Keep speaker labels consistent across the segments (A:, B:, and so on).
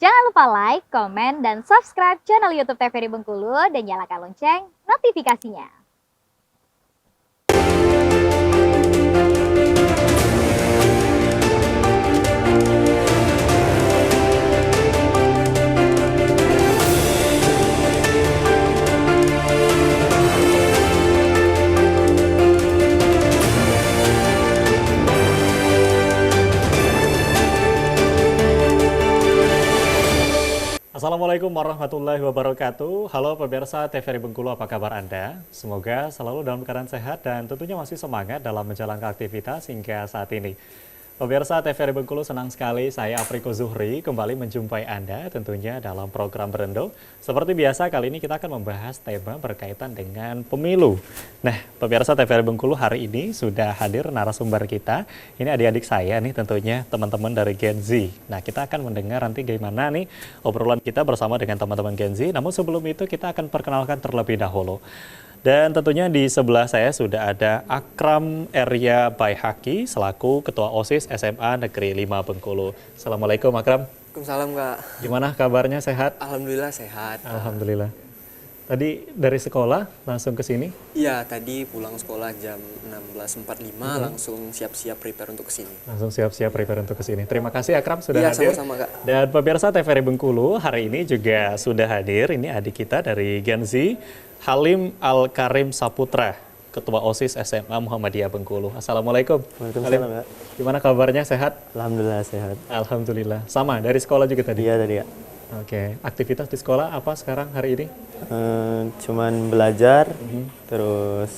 A: Jangan lupa like, komen, dan subscribe channel YouTube TVRI Bengkulu dan nyalakan lonceng notifikasinya.
B: Assalamualaikum warahmatullahi wabarakatuh. Halo pemirsa TVRI Bengkulu, apa kabar Anda? Semoga selalu dalam keadaan sehat dan tentunya masih semangat dalam menjalankan aktivitas hingga saat ini. Pemirsa TVRI Bengkulu, senang sekali saya Afriko Zuhri kembali menjumpai Anda tentunya dalam program Berendo. Seperti biasa kali ini kita akan membahas tema berkaitan dengan pemilu. Nah, pemirsa TVRI Bengkulu, hari ini sudah hadir narasumber kita. Ini adik-adik saya nih tentunya, teman-teman dari Gen Z. Nah, kita akan mendengar nanti gimana nih obrolan kita bersama dengan teman-teman Gen Z. Namun sebelum itu kita akan perkenalkan terlebih dahulu. Dan tentunya di sebelah saya sudah ada Akram Erya Baihaki selaku Ketua OSIS SMA Negeri 5 Bengkulu. Assalamualaikum Akram.
C: Waalaikumsalam Kak.
B: Gimana kabarnya, sehat?
C: Alhamdulillah sehat.
B: Alhamdulillah. Tadi dari sekolah langsung ke sini?
C: Iya, tadi pulang sekolah jam 16.45 langsung siap-siap prepare untuk kesini.
B: Langsung siap-siap prepare untuk ke sini. Terima kasih Akram sudah
C: Iya,
B: hadir.
C: sama-sama Kak.
B: Dan pemirsa TVRI Bengkulu hari ini juga sudah hadir. Ini adik kita dari Gen Z, Halim Al-Karim Saputra, Ketua OSIS SMA Muhammadiyah Bengkulu. Assalamualaikum.
D: Waalaikumsalam, Kak.
B: Gimana kabarnya, sehat?
D: Alhamdulillah sehat.
B: Alhamdulillah. Sama, dari sekolah juga tadi?
D: Iya tadi, Kak.
B: Oke, aktivitas di sekolah apa sekarang hari ini?
D: Cuman belajar, terus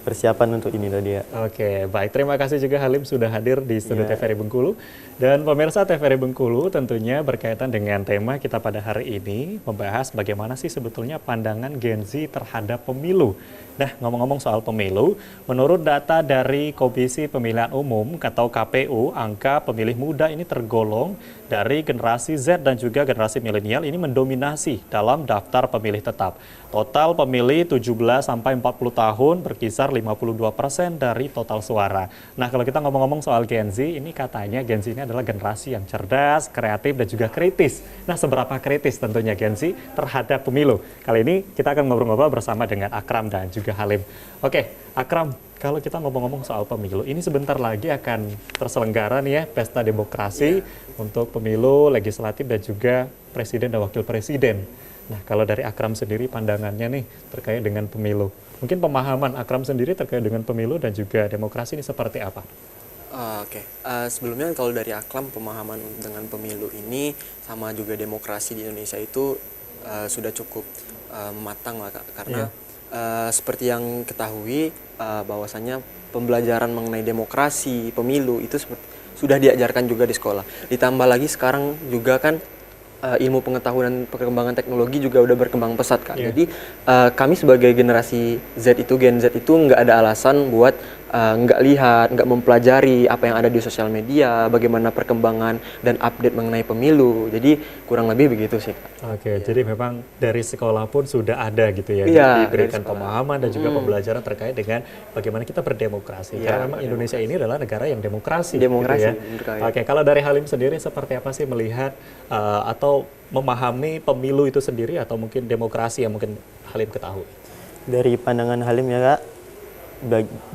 D: persiapan untuk ini tadi, ya.
B: Oke, baik. Terima kasih juga Halim sudah hadir di studio
D: Iya.
B: TVRI Bengkulu. Dan pemirsa TVRI Bengkulu tentunya berkaitan dengan tema kita pada hari ini, membahas bagaimana sih sebetulnya pandangan Gen Z terhadap pemilu. Nah, ngomong-ngomong soal pemilu, menurut data dari Komisi Pemilihan Umum atau KPU, angka pemilih muda ini tergolong dari generasi Z dan juga generasi milenial ini mendominasi dalam daftar pemilih tetap. Total pemilih 17 sampai 40 tahun berkisar 52% dari total suara. Nah, kalau kita ngomong-ngomong soal Gen Z, ini katanya Gen Z ini adalah generasi yang cerdas, kreatif, dan juga kritis. Nah, seberapa kritis tentunya Gen Z terhadap pemilu? Kali ini kita akan ngobrol-ngobrol bersama dengan Akram dan juga Halim. Oke, Akram, kalau kita ngomong-ngomong soal pemilu, ini sebentar lagi akan terselenggara nih ya, pesta demokrasi untuk pemilu legislatif dan juga presiden dan wakil presiden. Nah, kalau dari Akram sendiri pandangannya nih terkait dengan pemilu. Mungkin pemahaman Akram sendiri terkait dengan pemilu dan juga demokrasi ini seperti apa?
C: Oke. Sebelumnya kalau dari Aklam, pemahaman dengan pemilu ini sama juga demokrasi di Indonesia itu sudah cukup matang lah Kak. Karena seperti yang ketahui bahwasannya pembelajaran mengenai demokrasi, pemilu itu sudah diajarkan juga di sekolah. Ditambah lagi sekarang juga kan ilmu pengetahuan dan perkembangan teknologi juga udah berkembang pesat Kak. Jadi kami sebagai generasi Z itu, Gen Z itu nggak ada alasan buat nggak lihat, nggak mempelajari apa yang ada di sosial media, bagaimana perkembangan dan update mengenai pemilu. Jadi kurang lebih begitu sih Kak.
B: Oke, jadi memang dari sekolah pun sudah ada gitu ya,
C: Iya,
B: diberikan
C: dari sekolah.
B: pemahaman dan juga pembelajaran terkait dengan bagaimana kita berdemokrasi.
C: Iya,
B: Karena memang Indonesia ini adalah negara yang demokrasi.
C: Demokrasi,
B: gitu ya.
C: bener, Kak, ya.
B: Oke, kalau dari Halim sendiri seperti apa sih melihat atau memahami pemilu itu sendiri atau mungkin demokrasi yang mungkin Halim ketahui?
D: Dari pandangan Halim ya, Kak,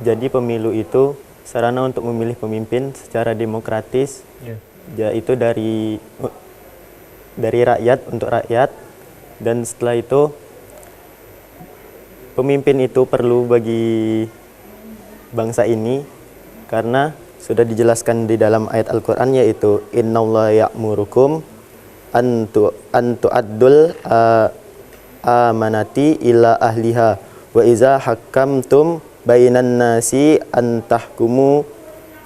D: jadi pemilu itu sarana untuk memilih pemimpin secara demokratis, yaitu dari rakyat untuk rakyat, dan setelah itu pemimpin itu perlu bagi bangsa ini karena sudah dijelaskan di dalam ayat Al-Quran, yaitu innallaha ya'murukum an tu'addul amanati ila ahliha wa iza hakamtum bainan nasi an tahkumu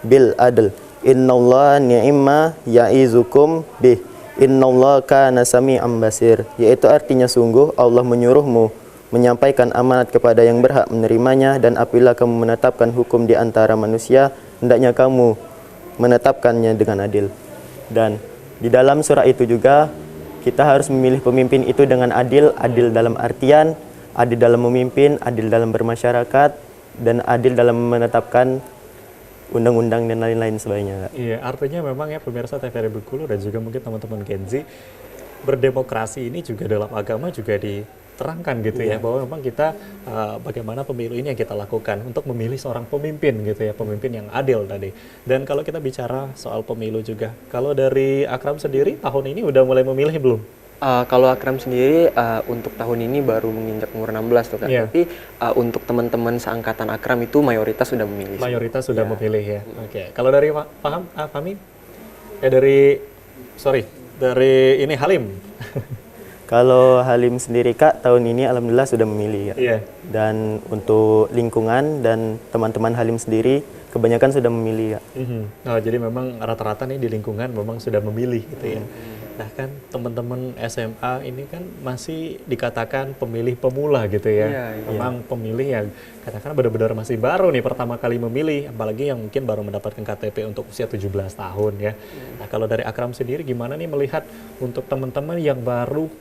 D: bil adl innallaha ni'ma ya'izukum bih innallaha kana sami'an basir, yaitu artinya sungguh Allah menyuruhmu menyampaikan amanat kepada yang berhak menerimanya, dan apabila kamu menetapkan hukum di antara manusia, hendaknya kamu menetapkannya dengan adil. Dan di dalam surah itu juga kita harus memilih pemimpin itu dengan adil, adil dalam artian adil dalam memimpin, adil dalam bermasyarakat, dan adil dalam menetapkan undang-undang dan lain-lain sebagainya, Kak.
B: Iya, artinya memang ya pemirsa TVRI Bengkulu dan juga mungkin teman-teman Gen Z, berdemokrasi ini juga dalam agama juga diterangkan gitu ya, bahwa memang kita bagaimana pemilu ini yang kita lakukan untuk memilih seorang pemimpin gitu ya, pemimpin yang adil tadi. Dan kalau kita bicara soal pemilu juga, kalau dari Akram sendiri tahun ini udah mulai memilih belum?
C: Kalau Akram sendiri untuk tahun ini baru menginjak umur 16 tuh Kak.
B: Iya.
C: Tapi untuk teman-teman seangkatan Akram itu mayoritas sudah memilih.
B: Mayoritas sudah
C: Iya.
B: memilih ya. Oke. Kalau dari Fahmi? Dari ini Halim.
D: Kalau Halim sendiri, Kak, tahun ini alhamdulillah sudah memilih, Kak.
B: Iya.
D: Dan untuk lingkungan dan teman-teman Halim sendiri kebanyakan sudah memilih, Kak.
B: Oh, jadi memang rata-rata nih di lingkungan memang sudah memilih gitu ya. Nah kan teman-teman SMA ini kan masih dikatakan pemilih pemula gitu ya.
C: Iya, iya.
B: Memang pemilih yang katakan benar-benar masih baru nih pertama kali memilih, apalagi yang mungkin baru mendapatkan KTP untuk usia 17 tahun ya. Nah kalau dari Akram sendiri gimana nih melihat untuk teman-teman yang baru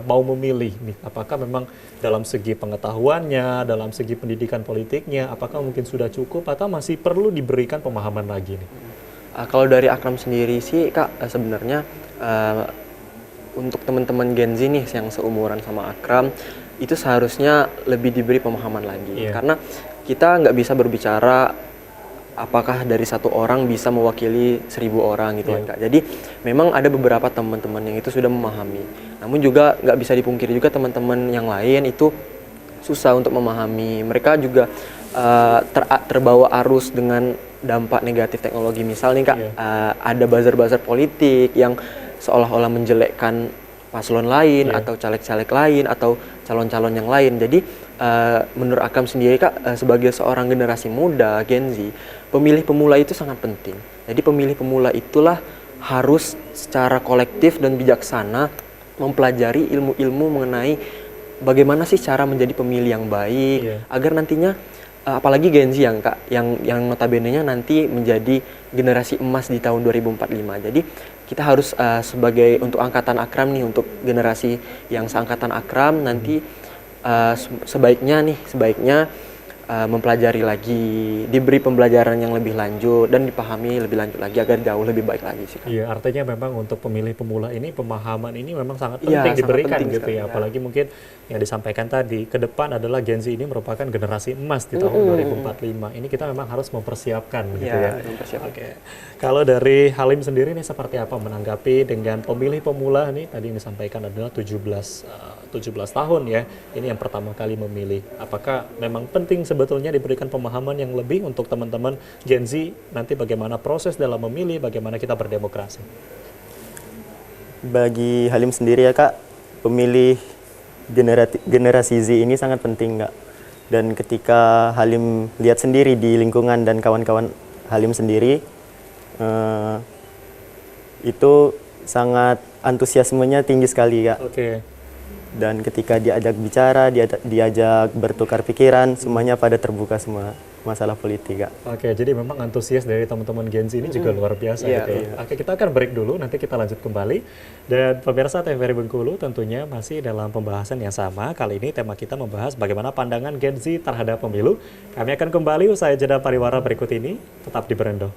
B: mau memilih nih, apakah memang dalam segi pengetahuannya, dalam segi pendidikan politiknya, apakah mungkin sudah cukup atau masih perlu diberikan pemahaman lagi nih?
C: Kalau dari Akram sendiri sih Kak, sebenarnya untuk teman-teman Gen Z nih yang seumuran sama Akram itu seharusnya lebih diberi pemahaman lagi.
B: Iya.
C: Karena kita nggak bisa berbicara apakah dari satu orang bisa mewakili 1000 orang gitu kan
B: Iya.
C: Kak. Jadi memang ada beberapa teman-teman yang itu sudah memahami. Namun juga nggak bisa dipungkiri juga teman-teman yang lain itu susah untuk memahami. Mereka juga terbawa arus dengan dampak negatif teknologi. Misal nih Kak,
B: Iya.
C: ada buzzer-buzzer politik yang seolah-olah menjelekkan paslon lain
B: Iya.
C: atau caleg-caleg lain atau calon-calon yang lain. Jadi menurut Akam sendiri Kak, sebagai seorang generasi muda Gen Z, pemilih pemula itu sangat penting. Jadi pemilih pemula itulah harus secara kolektif dan bijaksana mempelajari ilmu-ilmu mengenai bagaimana sih cara menjadi pemilih yang baik.
B: Iya.
C: Agar nantinya apalagi Gen Z yang Kak, yang notabene-nya nanti menjadi generasi emas di tahun 2045. Jadi kita harus sebagai untuk angkatan Akram nih, untuk generasi yang seangkatan Akram nanti sebaiknya mempelajari lagi, diberi pembelajaran yang lebih lanjut dan dipahami lebih lanjut lagi agar jauh lebih baik lagi sih Kak.
B: Iya, artinya memang untuk pemilih pemula ini pemahaman ini memang sangat
C: Iya,
B: penting
C: sangat
B: diberikan
C: penting
B: gitu
C: sekali,
B: ya.
C: ya.
B: Apalagi mungkin yang disampaikan tadi, ke depan adalah Gen Z ini merupakan generasi emas di tahun 2045. Ini kita memang harus mempersiapkan gitu ya.
C: Iya, mempersiapkan.
B: Oke. Kalau dari Halim sendiri nih seperti apa menanggapi dengan pemilih pemula nih, tadi yang disampaikan adalah 17 tahun ya. Ini yang pertama kali memilih. Apakah memang penting sebetulnya diberikan pemahaman yang lebih untuk teman-teman Gen Z nanti bagaimana proses dalam memilih, bagaimana kita berdemokrasi?
D: Bagi Halim sendiri ya, Kak, pemilih generasi Z ini sangat penting, Kak. Dan ketika Halim lihat sendiri di lingkungan dan kawan-kawan Halim sendiri, itu sangat antusiasmenya tinggi sekali, Kak.
B: Oke.
D: Dan ketika diajak bicara, diajak bertukar pikiran, semuanya pada terbuka semua masalah politik, Kak.
B: Oke, jadi memang antusias dari teman-teman Gen Z ini juga luar biasa
C: Iya,
B: gitu ya. Oke, kita akan break dulu, nanti kita lanjut kembali. Dan pemirsa TVRI Bengkulu tentunya masih dalam pembahasan yang sama. Kali ini tema kita membahas bagaimana pandangan Gen Z terhadap pemilu. Kami akan kembali usai jeda pariwara berikut ini. Tetap di Berendo.